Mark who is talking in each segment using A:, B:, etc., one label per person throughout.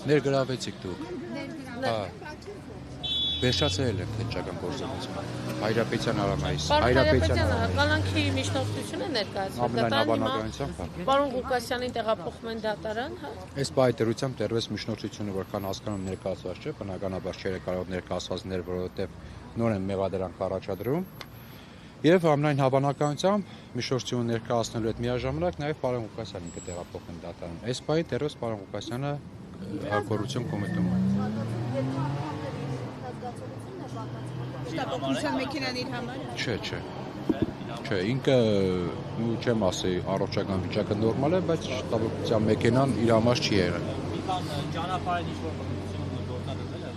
A: Ներգրավեցիք դուք։ Հա։ Վերջացել եք հետճական գործողությունը։ Հայրապետյան Արամայիս։
B: Կանանքի միջնորդությունը ներկայացվել դատարան։ Պարոն Ղուկասյանին տեղափոխում են դատարան, հա։
A: Այս բայի դրությամբ դեռևս միջնորդությունը որքան հասկանում ներկայացված չէ, բնականաբար չէ կարող ներկայացվածներ, որովհետև նոր են մեղադրանք առաջադրում։ Եվ ամենայն հավանականությամբ միջնորդությունը ներկայացնելու հետ միաժամանակ նաև պարոն Ղուկասյանին կտեղափոխեն դատարան։ Այս բայի դեռևս պարոն Ղուկասյանը հակորություն կոմետում է։
C: Շտապօգնության մեքենան իր համար է։
A: Չէ, ինքը չեմ ասի առողջական վիճակը նորմալ է, բայց շտապօգնության մեքենան իր համար չի եղել։
D: Ճանապարհին ինչ-որ գործադրվել է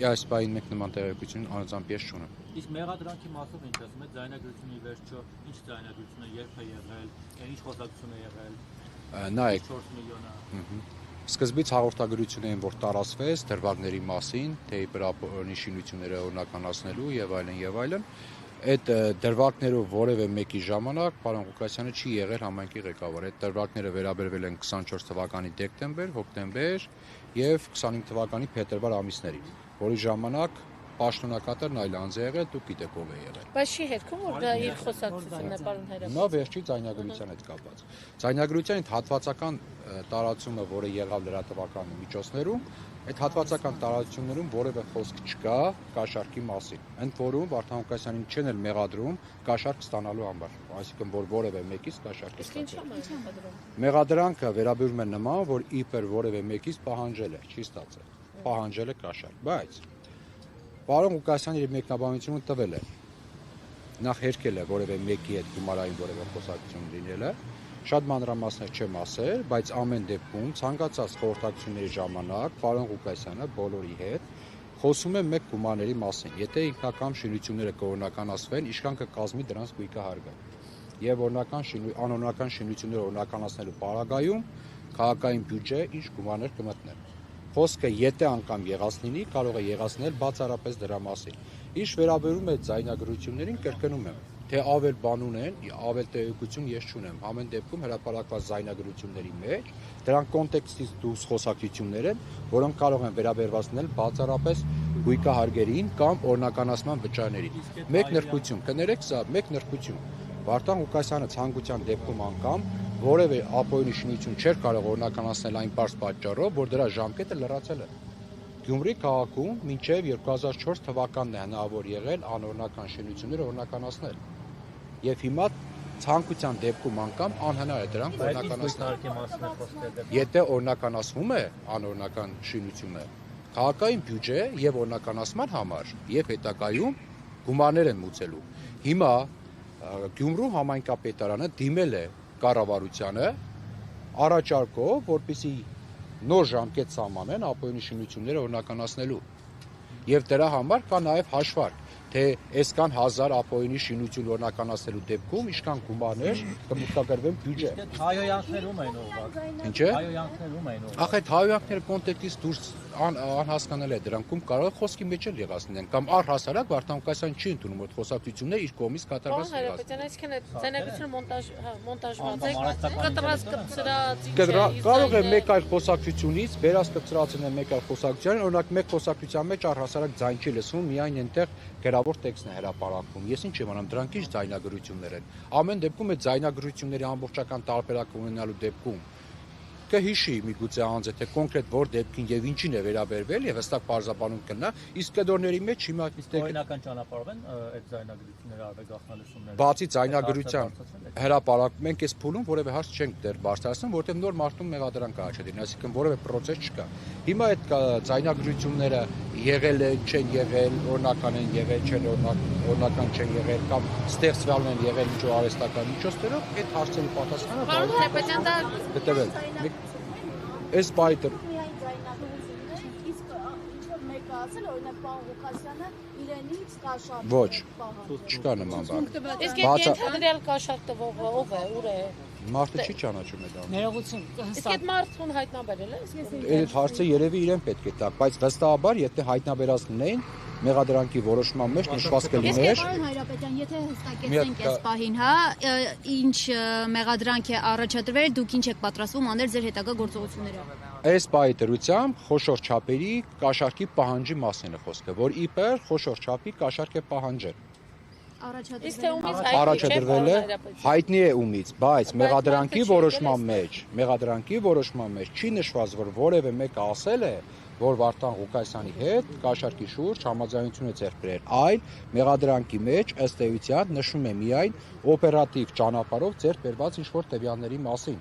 A: Այս բային մեկ նման տեղեկություն անձամբ ես չունեմ։
D: Իսկ մեղադրանքի մասով ինչ ասում եք, ձայնագրությունի վերջո, ինչ ձայնագրությունը երբ է եղել, ինչ խոսակցություն է եղել։
A: Նայեք
D: 4 միլիոնը։
A: Սկզբից հաղորդագրություն էին, որ տարածվեց դրվագների մասին, թե բրապորի շինությունները օրինականացնելու եւ այլն։ Այդ դրվագներով որևէ մեկի ժամանակ պարոն Ղուկասյանը չի եղել համայնքի ղեկավար։ Այդ դրվագները վերաբերվել են 24 թվականի դեկտեմբեր, հոկտեմբեր եւ 25 թվականի փետրվար ամիսներին, որի ժամանակ պաշտոնակատարն այլ անձ է եղել, դուք գիտեք ով է եղել։
B: Բայց չի հետքում որ դա իր խոսակցությունն է, պարոն Հայրապետյան։
A: Նա վերջի ձայնագրության հետ կապված։ Ձայնագրության այդ հատվածական տարածումը, որը եղավ լրատվական միջոցներում, այդ հատվածական տարածություններում որևէ խոսք չկա կաշառքի մասին։ Ընդ որում Վարդան Ղուկասյանին չեն էլ մեղադրում կաշառք ստանալու համար, այսինքն որ որևէ մեկից կաշառք ստացել։ Մեղադրանքը վերաբերում է նման, որ իբր որևէ մեկից պահանջել է, չի ստացել։ Պահանջել է կաշառք, բայց պարոն Ղուկասյանը իր մեկնաբանությունը տվել է։ Նախ հերքել է որևէ մեկի հետ գումարային որևէ խոսակցություն լինելը, շատ մանրամասներ չեմ ասել, բայց ամեն դեպքում ցանկացած խորհրդակցությունների ժամանակ պարոն Ղուկասյանը բոլորի հետ խոսում է մեկ գումարների մասին։ Եթե ինքնական շինությունները կօրինականացվեն, իշխան կկազմի դրանց գույքը հարգը։ Եվ անօրինական շինությունները օրինականացնելու պարագայում քաղաքային բյուջե ինչ գումարներ կմտնեն։ Խոսքը եթե անգամ եղած լինի, կարող է եղածնել բացառապես դրա մասին։ Ինչ վերաբերում է ձայնագրություններին, կրկնում եմ, թե ավել բան ունեն, ավել տեղեկություն ես չունեմ։ Ամեն դեպքում հրապարակված ձայնագրությունների մեջ դրանք կոնտեքստից դուրս խոսակցություններ են, որոնք կարող են վերաբերվածնել բացառապես գույքահարգերին կամ օրինականացման վճարներին։ Մեկ նրբություն, կներեք սա, մեկ նրբություն։ Վարդան Ղուկասյանը ցանկության դեպքում անգամ որևէ ապօրինի շինություն չէր կարող օրինականացնել այն բարձ պատճառով, որ դրա ժամկետը լրացել է։ Գյումրի քաղաքում մինչև 2004 թվականն է հնարավոր եղել անօրինական շինությունները օրինականացնել։ Եվ հիմա ցանկության դեպքում անգամ անհնար է դրանք օրինականացնել։ Եթե օրինականացվում է անօրինական շինությունը, քաղաքային բյուջե եւ օրինականացման համար եւ հետագայում գումարներ են մուծելու։ Հիմա Գյումրու համայնքապետարանը դիմել է կառավարությանը առաջարկով, որպեսզի նոր ժամկետ սահմանեն ապօրինի շինությունները օրինականացնելու։ Եվ դրա համար կա նաև հաշվարկ, թե այսքան 1000 ապօրինի շինություն օրինականացնելու դեպքում ինչքան գումարներ կմուտքագրվեն բյուջե։
D: Հայոյանքներում են ուղղված։
A: Ինչ է։
D: Հայոյանքներում են ուղղված։
A: Ախ այդ հայոյանքները կոնտեքստից դուրս անհասկանալի է դրանքում կարող է խոսքի մեջ էլ եղած լինեն կամ առհասարակ Վարդան Ղուկասյանը չի ընդունում այդ խոսակցությունները իր կողմից կատարված
B: եղած։ Պարոն Հայրապետյան, այսինքն այդ ձայնագրությունը մոնտաժված է, կտրած կծրած
A: կարող է մեկ այլ խոսակցությունից վերած կծրածն է մեկ այլ խոսակցության, օրինակ մեկ խոսակցության մեջ առհասարակ ձայն չի լսվում, միայն այնտեղ գրավոր տեքստն է հրապարակվում։ Ես ինչ եմ անում, դրանք ինչ ձայնագրություններ են։ Ամեն դեպքում այդ ձայնագրությունների ամբողջական տարբերակ ունենալու դեպքում կհիշի միգուցե անձը թե կոնկրետ որ դեպքին եւ ինչին է վերաբերվել եւ հստակ բարձրաբանում կնա, իսկ կդորների մեջ հիմա
D: օրինական ճանապարհով են այդ ձայնագրությունները արվել գաղտնալսումները։
A: Բացի ձայնագրության հրապարակ մենք այս փուլում որևէ հարց չենք դեռ բարձրացնում, որտեղ նոր մարդուն մեղադրանք առաջադրին, այսինքն որևէ process չկա։ Հիմա այդ ձայնագրությունները եղել են, չեն եղել, օրինական են եղել, չեն օրինական չեն եղել կամ ստեղծվել են եղել ինչ-որ արհեստական միջոցներով, այդ հարցերի պատասխանը
B: Պարոն Հայրապետյան, դա
A: գտվել։ Այս բայտը
C: իսկ ինչ-որ մեկը ասել, օրինակ պարոն Ղուկասյանը իրենից կաշառք։
A: Ոչ, չկա նման բան։
B: իսկ ենթադրյալ կաշառք տվողը ով է, ուր է։
A: Մարդը չի ճանաչում այդ ամենը։
C: Ներողություն։
B: Իսկ այդ մարդուն հայտնաբերել է։
A: Այդ հարցը երևի իրեն պետք է տա, բայց վստահաբար եթե հայտնաբերած լինեին, մեղադրանքի որոշման մեջ նշված կլիներ։
E: Պարոն Հայրապետյան, եթե հստակեցնենք այս պահին, հա, ինչ մեղադրանք է առաջադրվել, դուք ինչ եք պատրաստվում անել ձեր հետագա գործողություններով։
A: Այս պահի դրությամբ խոշոր չափերի կաշառքի պահանջի մասին է խոսքը, որ իբր խոշոր չափի կաշառք է պահանջել։ Առաջադրվել է, հայտնի է ումից, բայց մեղադրանքի որոշման մեջ չի նշված, որ որևէ մեկը ասել է, որ Վարդան Ղուկասյանի հետ կաշառքի շուրջ համաձայնություն է ձեռք բերել, այլ մեղադրանքի մեջ ըստ էության նշում է միայն օպերատիվ ճանապարհով ձեռք բերված ինչ-որ տվյալների մասին։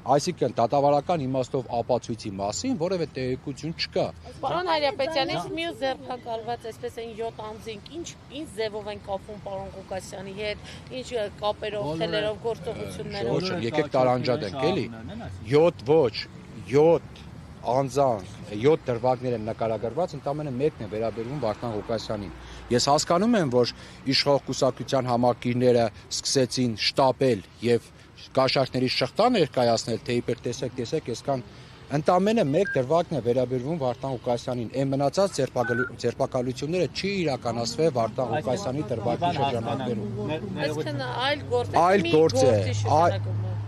A: Այսինքն դատավարական իմաստով ապացույցի մասին որևէ տեղեկություն չկա։
B: Պարոն Հայրապետյանից մյուս ձերբակալված այսպես են 7 անձինք, ինչ ձևով են կապվում պարոն Ղուկասյանի հետ, ինչ կապերով, թելերով, գործողություններով։
A: Ոչ, եկեք տարանջատենք, էլի։ 7 անձանք, 7 դրվագներ են նկարագրված, ընդամենը մեկն է վերաբերվում Վարդան Ղուկասյանին։ Ես հասկանում եմ, որ իշխող կուսակցության համակիրները սկսեցին շտապել եւ կաշառքների շղթա ներկայացնել, թե իբր տեսեք, այսքան ընդամենը մեկ դրվագն է վերաբերվում Վարդան Ղուկասյանին։ Այն մնացած ձերբակալությունները չի իրականացվել Վարդան Ղուկասյանի դրվագի շրջանակներում։
B: Այսինքն այլ
A: գործ է,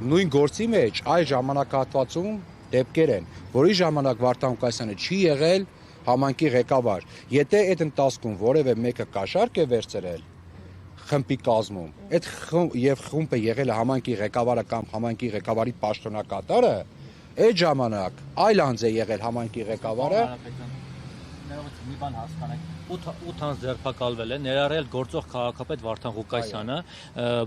A: նույն գործի մեջ այլ ժամանակահատվածում դեպքեր են, որի ժամանակ Վարդան Ղուկասյանը չի եղել համայնքի ղեկավար։ Եթե այդ ընթացքում որևէ մեկը կաշառք է վերցրել խմբի կազմում, այդ խումբը եղել է համայնքի ղեկավարը կամ համայնքի ղեկավարի պաշտոնակատարը, այդ ժամանակ այլ անձ է եղել համայնքի ղեկավարը։
D: Մի բան հասկանեք, 8 անձ ձերբակալվել է, ներառյալ գործող քաղաքապետ Վարդան Ղուկասյանը,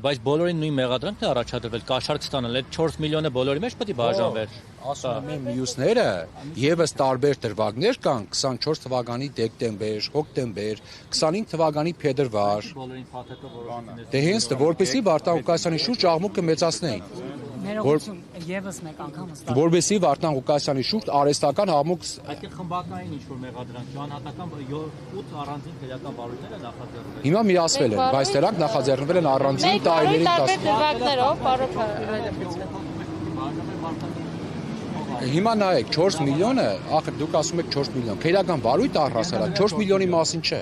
D: բայց բոլորին նույն մեղադրանքն է առաջադրվել, կաշառք ստանալ, այդ 4 միլիոնը բոլորի մեջ պետք է բաժանվեր։
A: Ասում եմ, մյուսները եւս տարբեր դրվագներ կան 24 թվականի դեկտեմբեր, հոկտեմբեր, 25 թվականի փետրվար։
D: Բոլորին փաթեթով որոշեցին։
A: Դե հենց որպեսզի Վարդան Ղուկասյանի շուրջ աղմուկը մեծացնեին։
F: Ներողություն, եւս մեկ անգամ հստակ։
A: Որպեսզի Վարդան Ղուկասյանի շուրջ արհեստական աղմուկ
D: Այդ խմբակային ինչ-որ մեղադրանք, անհատական 8 առանձին քրեական վարույթներ են նախաձեռնվել։
A: հիմա միացվել են, բայց դրանք նախաձեռնվել են առանձին տարիների
B: տարբեր դրվագներով, պարոն Հայրապետյան։
A: Հիմա նայեք 4 միլիոնը, ախր դուք ասում եք 4 միլիոն, քերական վարույթը առհասարակ 4 միլիոնի մասին չէ։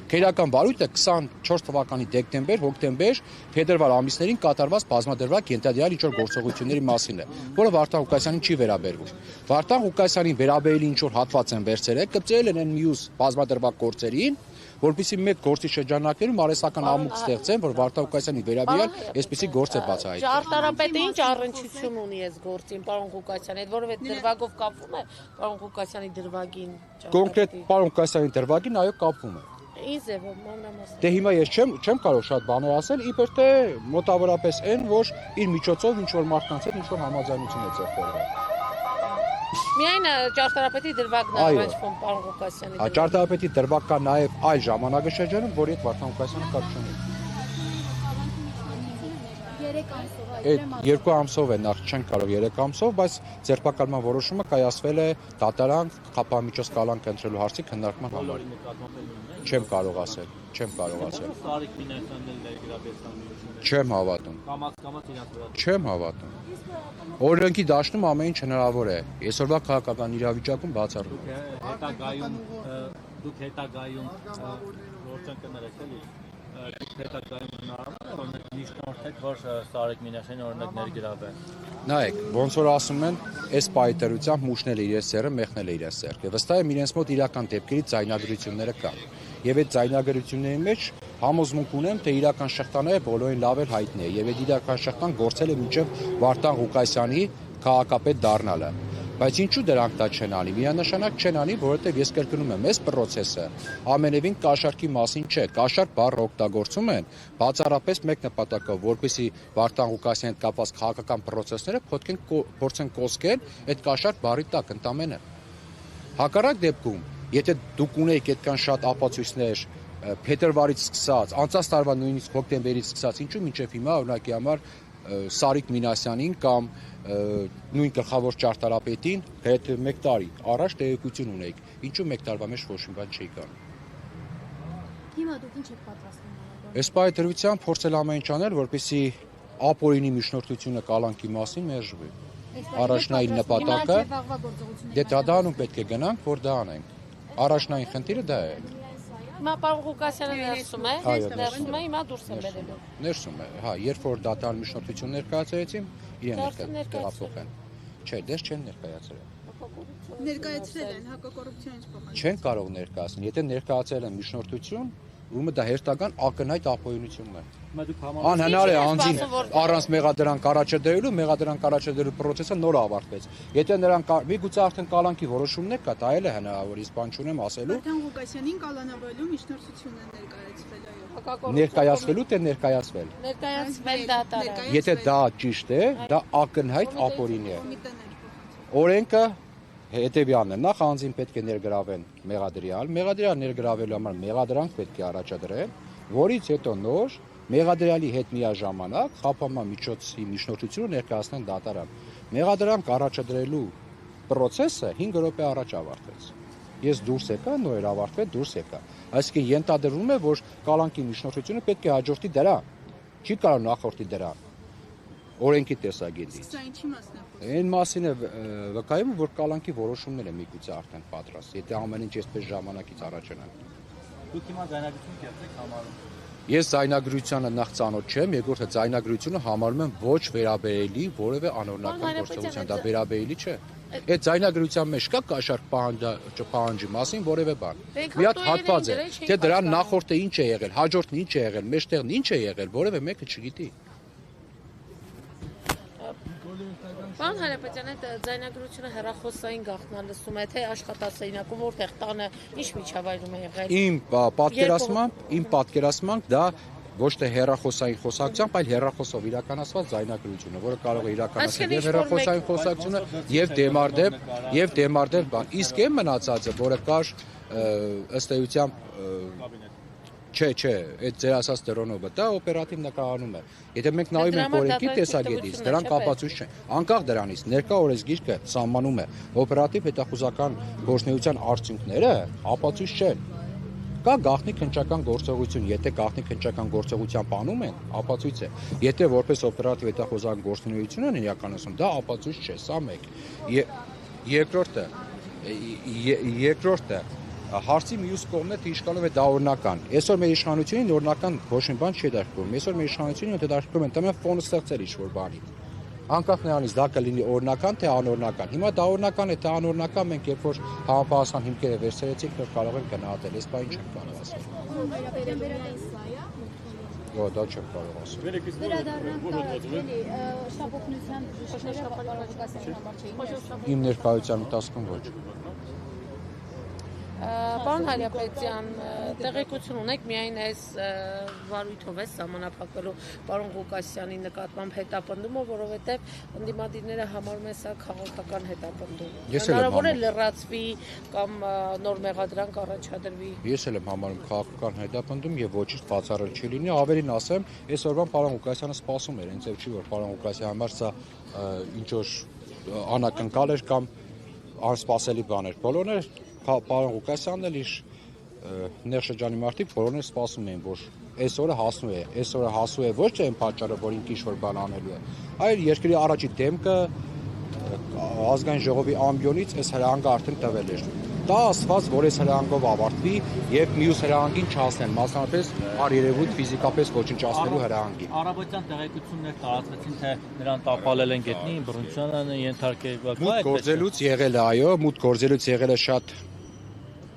A: Քերական վարույթը 24 թվականի դեկտեմբեր, հոկտեմբեր, փետրվար ամիսներին կատարված բազմադրվակ ենթադրյալ ինչ-որ գործողությունների մասին է, որը Վարդան Ղուկասյանին չի վերաբերվում։ Վարդան Ղուկասյանին վերաբերելի ինչ-որ հատված են վերցրել, կպծել են այն մյուս բազմադրվակ գործերին, որպեսզի մեկ գործի շրջանակներում արհեստական աղմուկ ստեղծեն, որ Վարդան Ղուկասյանի վերաբերյալ այսպիսի գործ է բացահայտել։
B: Ճարտարապետը ինչ առնչություն ունի այս գործին, պարոն Ղուկասյանի հետ, որովհետեւ դրվագով կապվում է պարոն Ղուկասյանի դրվագին։
A: Կոնկրետ պարոն Ղուկասյանի դրվագին այո կապվում է։
B: Ինչ ձևով մանրամասն։
A: Դե հիմա ես չեմ կարող շատ բաներ ասել, իբր թե մոտավորապես այն, որ իր միջոցով ինչ որ մարդկանց հետ ինչ որ համաձայնություն է ձեռք բերվել։
B: Միայն ճարտարապետի դրվագն է առնչվում պարոն Ղուկասյանի։
A: Ճարտարապետի դրվագ կա նաև այլ ժամանակաշրջանում, որի հետ Վարդան Ղուկասյանը կապ չունի։
C: 3 ամսով
A: Այդ 2 ամսով է, նախ չեն կարող 3 ամսով, բայց ձերբակալման որոշումը կայացվել է դատարան խափամիջոց կալանք ընտրելու հարցի քննարկման համար։ Չեմ կարող ասել։
D: Սարիկ Մինասյանն էլ ներգրավեցան։
A: Չեմ հավատում։
D: Կամաց իրանք վրա։
A: Չեմ հավատում։ Օրենքի դաշտում ամեն ինչ հնարավոր է։ Այսօրվա քաղաքական իրավիճակում բացառվում է։
D: Դուք հետագայում գործեն կներեք էլի։ Դուք հետագայում հնարավոր է օրինակ նշանորդեք, որ Սարիկ Մինասյանն օրինակ ներգրավեն։
A: Նայեք, ոնց որ ասում են, այս պայտերությամբ մուշնել է իրենց սերը, մեղնել է իրենց սերքը։ Վստահ եմ իրենց մոտ իրական դեպքերի ձայնագրությունները կան։ Եվ այդ ձայնագրությունների մեջ համոզմունք ունեմ, թե իրական շղթաները բոլորին լավ էլ հայտնի է, եւ այդ իրական շղթան գործել է մինչև Վարդան Ղուկասյանի քաղաքապետ դառնալը։ Բայց ինչու դրանք դա չեն անի։ Միանշանակ չեն անի, որովհետև ես կրկնում եմ, այս process-ը ամենևին կաշառքի մասին չէ։ Կաշառք բառը օգտագործում են բացառապես մեկ նպատակով, որպեսզի Վարդան Ղուկասյանի հետ կապված քաղաքական process-ները փորձեն կոսկել այդ կաշառք բառի տակ ընդամենը։ Հակառակ դեպքում, եթե դուք ունեիք այդքան շատ ապացույցներ փետրվարից սկսած, անցած տարվա նույնիսկ հոկտեմբերից սկսած, ինչու մինչև հիմա օրինակի համար Սարիկ Մինասյանին կամ նույն գլխավոր ճարտարապետին հետ 1 տարի առաջ տեղեկություն ունեիք, ինչու 1 տարվա մեջ ոչ մի բան չէիք անում։
E: Հիմա դուք ինչ եք պատրաստվում։
A: Այս պայթրությամբ փորձել ամեն ինչ անել, որպեսզի ապօրինի միջնորդությունը կալանքի մասին մերժվի։ Առաջնային նպատակը դե դադանում պետք է գնանք, որ դա անենք։ Առաջնային խնդիրը դա է։
B: Հիմա պարոն Ղուկասյանը ներսում է,
A: Այո,
B: ներսում է, հիմա դուրս է բերելու։
A: Ներսում է, հա, երբ որ դատարան միջնորդություն ներկայացրեցին, իրեն տեղափոխեն։ Չէ, դες չեն ներկայացրել։
G: Ներկայացրել են հակակոռուպցիոն փոխանցում։
A: Չեն կարող ներկայացնել, եթե ներկայացել են միջնորդություն, ուրեմն դա հերթական ակնհայտ ապօրինություն է։ Անհնար է անձին առանց մեղադրանք առաջադրելու, մեղադրանք առաջադրելու process-ը նոր ավարտվեց։ Եթե նրանք միգուցե արդեն կալանքի որոշումն է կա, դա էլ է հնարավոր, իսկ բան չունեմ ասելու։
G: Վարդան Ղուկասյանին կալանավորելու միջնորդություն է ներկայացվել, այո։
A: Ներկայացվելու թե ներկայացվել։
B: Ներկայացվել դատարան։
A: Եթե դա ճիշտ է, դա ակնհայտ ապօրինի է։ Օրենքը հետևյալն է, նախ անձին պետք է ներգրավեն մեղադրյալ ներգրավելու համար մեղադրանք պետք է առաջադրեն, որից հետո նոր մեղադրյալի հետ միաժամանակ խափանման միջոցի միջնորդությունը ներկայացնեն դատարան։ Մեղադրանք առաջադրելու process-ը 5 րոպե առաջ ավարտվեց։ Ես դուրս եկա, նոր ավարտվեց, դուրս եկա։ Այսինքն ենթադրվում է, որ կալանքի միջնորդությունը պետք է հաջորդի դրան։ Չի կարող նախորդի դրան։ Օրենքի տեսակետից։
G: Սա ինչի մասն է։
A: Այն մասին է վկայում, որ կալանքի որոշումներ է միգուցե արդեն պատրաստ, եթե ամեն ինչ այսպես ժամանակից առաջանան։
D: Դուք հիմա ձայնագրություն կերտեք համարում։
A: Ես ձայնագրությանը նախ ծանոթ չեմ, երկրորդը ձայնագրությունը համարում եմ ոչ վերաբերելի որևէ անօրինական գործողության, դա վերաբերելի չէ։ Այդ ձայնագրության մեջ կա կաշառք պահանջի մասին որևէ բան։ Մի հատ հատված է, թե դրան նախորդը ինչ է եղել, հաջորդն ինչ է եղել, մեջտեղն ինչ է եղել, որևէ մեկը չգիտի։
B: Պարոն Հարապետյան, այդ ձայնագրությունը հեռախոսային գաղտնալսում է, թե աշխատասենյակում, որտեղ տանը ինչ միջավայրում է եղել։
A: Իմ պատկերացմամբ դա ոչ թե հեռախոսային խոսակցությամբ, այլ հեռախոսով իրականացված ձայնագրությունը, որը կարող է իրականացնել եւ հեռախոսային խոսակցությունը եւ դեմարդել բան։ Իսկ այն մնացածը, որը կար ըստ էության Չէ, այդ ձեր ասած դրոնովը, դա օպերատիվ նկարանում է։ Եթե մենք նայում ենք օրենքի տեսակետից, դրանք կապացույց չեն։ Անկախ դրանից, ներկա օրենսգիրքը սահմանում է օպերատիվ հետախուզական գործունեության արդյունքները ապացույց չեն։ Կա գաղտնի քննչական գործողություն, եթե գաղտնի քննչական գործողությամբ անում են, ապացույց է։ Եթե որպես օպերատիվ հետախուզական գործունեություն են իրականացնում, դա ապացույց չէ, սա մեկ։ Երկրորդը հարցի մյուս կողմն է, թե իշխանով է դա օրինական։ Այսօր մեր իշխանությունին օրինական ոչ մի բան չի դարձվում։ Այսօր մեր իշխանությունին դարձվում են տեմը ֆոնը ստեղծել ինչ-որ բանի։ Անկախ նրանից դա կլինի օրինական թե անօրինական։ Հիմա դա օրինական է, թե անօրինական, մենք երբ որ համապատասխան հիմքերը վերցրեցինք, կարող ենք գնահատել։ Այս բանը չեմ կարող ասել։ Ոչ, դա չեմ կարող ասել։
E: Վերադառնանք տարածքների շտապօգնության բժիշկները Ղուկասյանի համար չէին։
A: Իմ ներկայության ընթացքում ոչ։
B: Պարոն Հարապետյան, տեղեկություն ունեք միայն այս վարույթով է սահմանափակվելու պարոն Ղուկասյանի նկատմամբ հետապնդումը, որովհետև ընդդիմադիրները համարում են սա քաղաքական հետապնդում։ Հնարավոր է լրացվի կամ նոր մեղադրանք առաջադրվի։
A: Ես էլ եմ համարում քաղաքական հետապնդում եւ ոչինչ բացառել չի լինի, ավելին ասեմ, այսօրվան պարոն Ղուկասյանը սպասում էր, հենց այդ չի որ պարոն Ղուկասյանի համար սա ինչ որ անակնկալ էր կամ անսպասելի բան էր։ Բոլորներ պարոն Ղուկասյանն էլ իր ներշրջանի մարդիկ բոլորն էլ սպասում էին, որ այս օրը հասու է ոչ թե այն պատճառը, որ ինքը ինչ-որ բան անելու է, այլ երկրի առաջի դեմքը ազգային ժողովի ամբիոնից այս հրահանգը արդեն տվել էր։ Դա ասված, որ այս հրահանգով ավարտվի եւ մյուս հրահանգին չհասնեն, մասնավորապես առերևույթ ֆիզիկապես ոչնչացնելու հրահանգին։
D: Առավոտյան տեղեկություններ տարածվեցին, թե նրան տապալել են գետնի, բռնությանը ենթարկել։
A: Մուտք գործելուց եղել է, այո, մուտք գործելուց եղել է շատ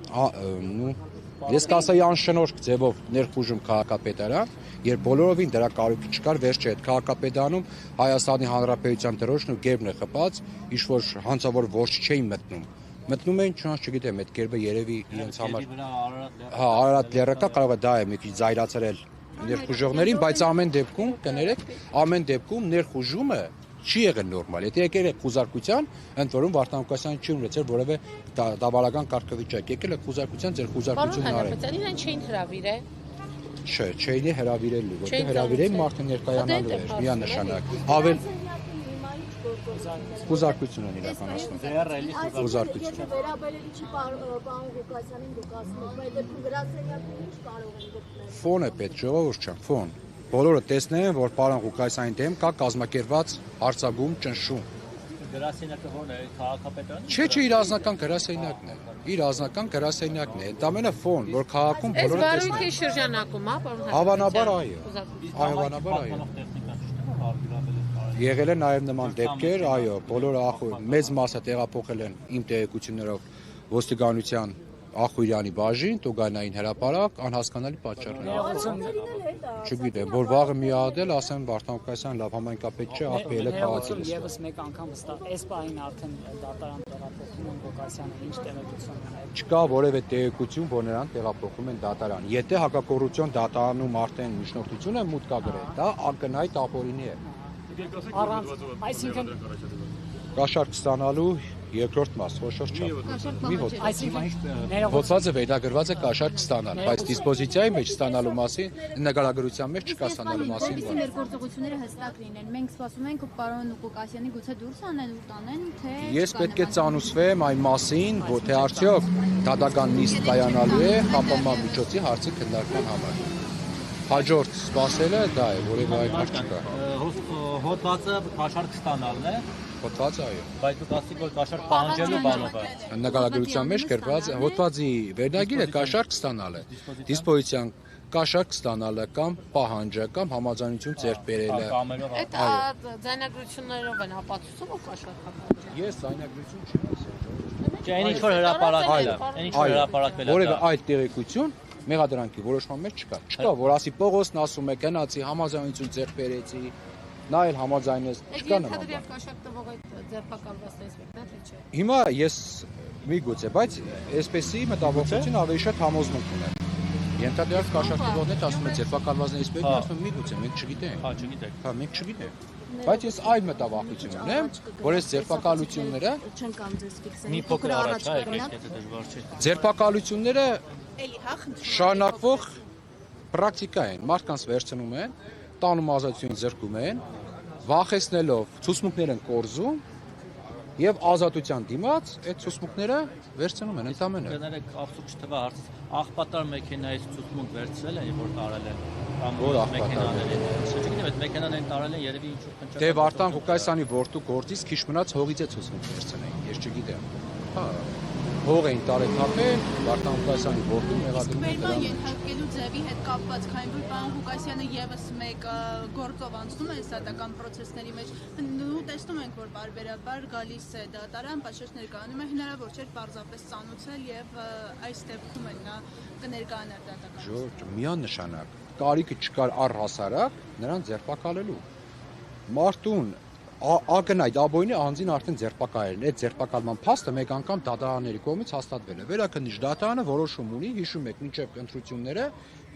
A: ես կասեի անշնորհք ձևով ներխուժում քաղաքապետարան, երբ բոլորովին դրա կարիքի չկար, վերջը այդ քաղաքապետարանում Հայաստանի Հանրապետության դրոշն ու գերբն է խփած, ինչ-որ հանցավոր որջ չէին մտնում։ Մտնում էին, չգիտեմ, այդ գերբը երևի իրենց համար։ Հա, Արարատ լեռը կարող է դա է մի քիչ զայրացրել ներխուժողներին, բայց ամեն դեպքում, կներեք, ամեն դեպքում ներխուժումը չի եղել նորմալ։ Եթե եկել է խուզարկության, ընդ որում Վարդան Ղուկասյանը չի ունեցել որևէ դավարական կարգավիճակ, եկել է խուզարկության, ձեր խուզարկությունն արել։
B: Պարոն Հարապետյան, իրեն չէին հրավիրել։
A: Չէ, չէին հրավիրելու, որտեղ հրավիրեին մարդը ներկայանալու էր, միանշանակ։ Ավել խուզարկություն են իրականացնում։ Խուզարկություն։
C: Վերաբերելի չի պարոն Ղուկասյանին դուք ասում եք, այդ գրասենյակում ինչ կարող են գտնել։
A: Ֆոն է պետք, ժողովուրդ ջան, ֆոն։ Բոլորը տեսնեն, որ պարոն Ղուկասյանի դեմ կա կազմակերպված արձակում ճնշում։
D: գրասենյակը ո՞րն է, քաղաքապետարանը։
A: Չէ, իր անձնական գրասենյակն է։ Իր անձնական գրասենյակն է։ Դա մենը ֆոն, որ քաղաքում
B: Այս
A: բոլորը
B: վարույթի
A: տեսնեն։
B: շրջանակում, հա, պարոն
A: Հավանաբար
B: Հակոբյան,
A: այո։
B: կուզակցություն։
A: Հավանաբար այո։
D: տեխնիկան ճիշտ է, որ արգելաբել է։
A: Եղել են նաև նման դեպքեր, այո, բոլորը մեծ մասը տեղափոխել են իմ տեղեկություններով ոստիկանության Ախուրյանի բաժին, Տուգանային հրապարակ, անհասկանալի պատճառներով։ Չգիտեմ, որ վաղը միադել, ասեմ Վարդան Ղուկասյան լավ համայնքապետ չէ, աղբի էլ է քաղաքից։
F: Եվս մեկ անգամ վստահ, այս պահին արդեն դատարան տեղափոխում են Ղուկասյանը, ինչ տեղեկություն ունի։
A: Չկա որևէ տեղեկություն, որ նրան տեղափոխում են դատարան։ Եթե հակակոռուպցիոն դատարանում արդեն միջնորդություն է մուտք կագրել, դա ակնհայտ ապօրինի է։
F: Առանց, այսինքն
A: Կաշառք ստանալու երկրորդ մաս, խոշոր չափ։ Մի հոտ։
F: այսինքն
A: Հոդվածը վերագրված է կաշառք ստանալ, բայց դիսպոզիցիայի մեջ ստանալու մասին, նկարագրության մեջ չկա ստանալու մասին
E: Որպեսզի մեր գործողությունները հստակ լինեն։ Մենք սպասում ենք պարոն Ղուկասյանի գուցե դուրս անեն ու տանեն, թե
A: Ես պետք է ծանուցվեմ այն մասին, որ թե արդյոք դատական նիստ կայանալու է ՀԱՊՄ միջոցի հարցի քննարկման համար։ Հաջորդ սպասելը դա է, որևէ այլ հարց չկա։
D: Հոդվածը կաշառք ստանալն է,
A: Հոդվածը այո։
D: բայց դուք ասիք, որ կաշառք պահանջելու բանով է։
A: Նկարագրության մեջ գրված է հոդվածի վերնագիրը կաշառք ստանալը։ Դիսպոզիցիան կաշառք ստանալը կամ պահանջը կամ համաձայնություն ձեռք բերելը։
D: Կամերով
B: Այդ ձայնագրություններով են ապացուցում ու կաշառքապահանջ։
A: Ես ձայնագրություն չեմ ասել։
D: Չէ, այն ինչ որ հրապարակվել է, այն ինչ որ հրապարակվել է։
A: Որևէ այլ տեղեկություն մեղադրանքի որոշման մեջ չկա։ Չկա, որ ասի Պողոսն ասում է գնացի համաձայնություն ձեռք բերեցի, նա էլ համաձայնեց, չկա նման բան։
B: Կաշառք տվող այդ ձերբակալվածն էս մեկն է, թե չէ։
A: Հիմա ես միգուցե, բայց այսպեսի մտավախություն ավելի շատ համոզմունք ունեմ։ Ենթադրյալ կաշառքողներն ասում են ձերբակալվածն էս մեկն, ասում են միգուցե, մենք չգիտենք։
D: Հա, չգիտեք։
A: Հա, մենք չգիտենք։ Բայց ես այլ մտավախություն ունեմ, որ այս ձերբակալությունները
C: Չեն կամ ձեզ ֆիքսել։
D: Մի փոքր առաջ հա, եկեք, եթե դժվար չէ։
A: ձերբակալությունները
G: Էլի, հա, խնդրում
A: շարունակվող պրակտիկա են, մարդկանց վերցնում են, տանում ազատություն զրկում են, վախեցնելով ցուցմունքներ են կորզում եւ ազատության դիմաց այդ ցուցմունքները վերցնում են ընդամենը։
D: Կներեք, ափսոս չթվա հարցից աղբատար մեքենայից ցուցմունք վերցրել են, որ տարել են կամ
A: Որ
D: մեքենաներին։ Չգիտեմ, այդ մեքենան են տարել են, երևի ինչ-որ փնճակ։
A: Դե Վարդան Ղուկասյանի որդու գործից քիչ մնաց հողից է ցուցմունք վերցնեին, ես չգիտեմ։ Հա, հող էին տարեթափել, Վարդան Ղուկասյանի որդու մեղադրում
G: Մեր
A: են
G: բան
A: դրան։
G: ենթարկելու ձևի հետ կապված, քանի որ պարոն Ղուկասյանը եւս մեկ գործով անցնում է ստատական process-ների մեջ, ու տեսնում ենք, որ բարբերաբար գալիս է դատարան, պատշաճ ներկայանում է, հնարավոր չէ պարզապես ծանուցել եւ այս դեպքում էլ նա կներկայանար դատական։
A: Ժորժ, միանշանակ կարիքը չկար առհասարակ նրան ձերբակալելու։ Մարտուն ակնհայտ աբոյնի անձին արդեն ձերբակալել են։ Այդ ձերբակալման փաստը մեկ անգամ դատարանների կողմից հաստատվել է։ Վերաքննիչ դատարանը որոշում ունի, հիշում եք, մինչև ընտրությունները,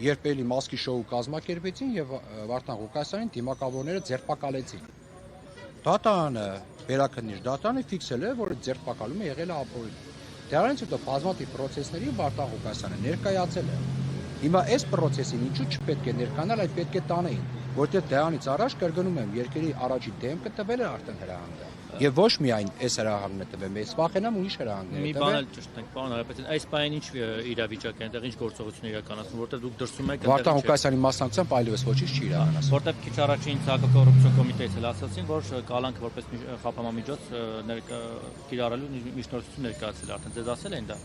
A: երբ էլի մասկի շոու կազմակերպեցին եւ Վարդան Ղուկասյանին դիմակավորները ձերբակալեցին։ Դատարանը, վերաքննիչ դատարանը ֆիքսել է, որ ձերբակալումը եղել է աբոյնի։ Դրանից հետո բազմաթիվ process-ների Վարդան Ղուկասյանը ներկայացել է։ Հիմա այս process-ին ինչու չպետք է ներկանալ, այդ պետք է տանեին, որտեղ դրանից առաջ կրկնում եմ, երկրի առաջին դեմքը տվել է արդեն հրահանգը։ Եվ ոչ միայն այս հրահանգն է տվել, ես վախենամ ուրիշ հրահանգներ
D: Մի
A: է
D: բան
A: տվել։
D: էլ ճիշտ է, պարոն Հարապետյան, այս պահին ինչ իրավիճակ է, այնտեղ ինչ գործողություն իրականացնում, որտեղ դուք դրսում եք
A: Վարդան Ղուկասյանի մասնակցությամբ այլևս ոչինչ չի իրականացվում։
D: որտեղ քիչ առաջին հակակոռուպցիոն կոմիտեից էլ ասացին, որ կալանքը որպես խափամա միջոց կիրառելու միջնորդություն ներկայացել արդեն ձեզ ասել են դա։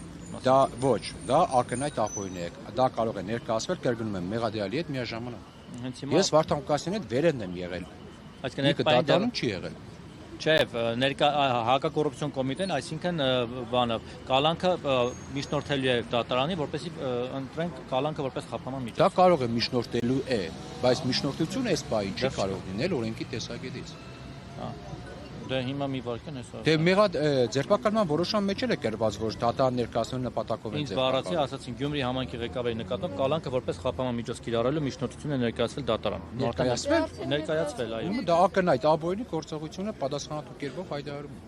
A: Դա ոչ, դա ակնհայտ ախորին է։ Դա կարող է ներկայացվել, կրկնում եմ, մեղադրյալի հետ միաժամանակ։
D: Հենց հիմա
A: Ես Վարդան Ղուկասյանի հետ վերևն եմ եղել։
D: այսինքն այդ
A: Ինքը
D: պահին
A: դատարանում չի եղել։
D: Չէ, ներկա հակակոռուպցիոն կոմիտեն, այսինքն բանը կալանքը միջնորդելու է դատարանի, որպեսզի ընտրենք կալանքը որպես խափամա միջոց։
A: Դա կարող է միջնորդելու է, բայց միջնորդությունը այս պահին չի կարող լինել օրենքի տեսակետից։
D: Դե հիմա մի վարքան հեսա։
A: Դե ձերբակալման որոշման մեջ էլ է կրված, որ դատարան ներկայացնելու նպատակով են
D: Ինձ բառացի ասացին Գյումրի համայնքի ղեկավարի նկատմամբ կալանքը որպես խափամա միջոց կիրառելու միջնորդություն է ներկայացվել դատարան։
A: Ներկայացվել։
D: Ներկայացվել, այո։
A: Դա ակնհայտ աբոյնի գործողությունը պատասխանատու կերպով հայտարարում է։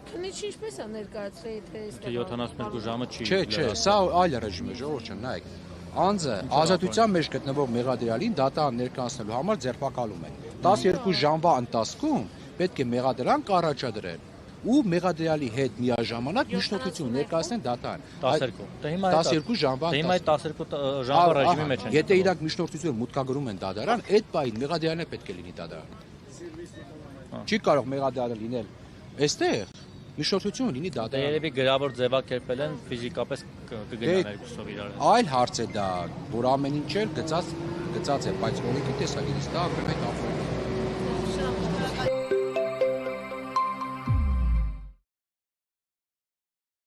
B: Քննիչ ինչպես է ներկայացրել, եթե
D: Թե 72 ժամը չի։
A: Չէ, սա այլ ռեժիմ է, ժողովուրդ ջան, նայեք։ Անձը ազատության մեջ գտնվող մեղադրյալին դատարան ներկայացնելու համար ձերբակալում է։ 12 ժամվա ընթացքում պետք է մեղադրանք առաջադրել ու մեղադրյալի հետ միաժամանակ միջնորդություն ներկայացնեն դատարան։
D: 12։ Դե հիմա
A: 12 ժամվա
D: Դե հիմա 12 ժամվա ռեժիմի մեջ են։
A: Եթե իրանք միջնորդություն մուտքագրում են դատարան, այդ պահին մեղադրյալն է պետք է լինի դատարան։ Չի կարող մեղադրյալը լինել Այստեղ միշտություն լինի
D: Դա
A: դատարան։
D: երևի գրավոր ձևակերպել են ֆիզիկապես կգնան երկուսով իրար։
A: Այլ հարց է դա, որ ամեն ինչ էլ գծած է, բայց օրենքի տեսակետից դա ապրել է կապը։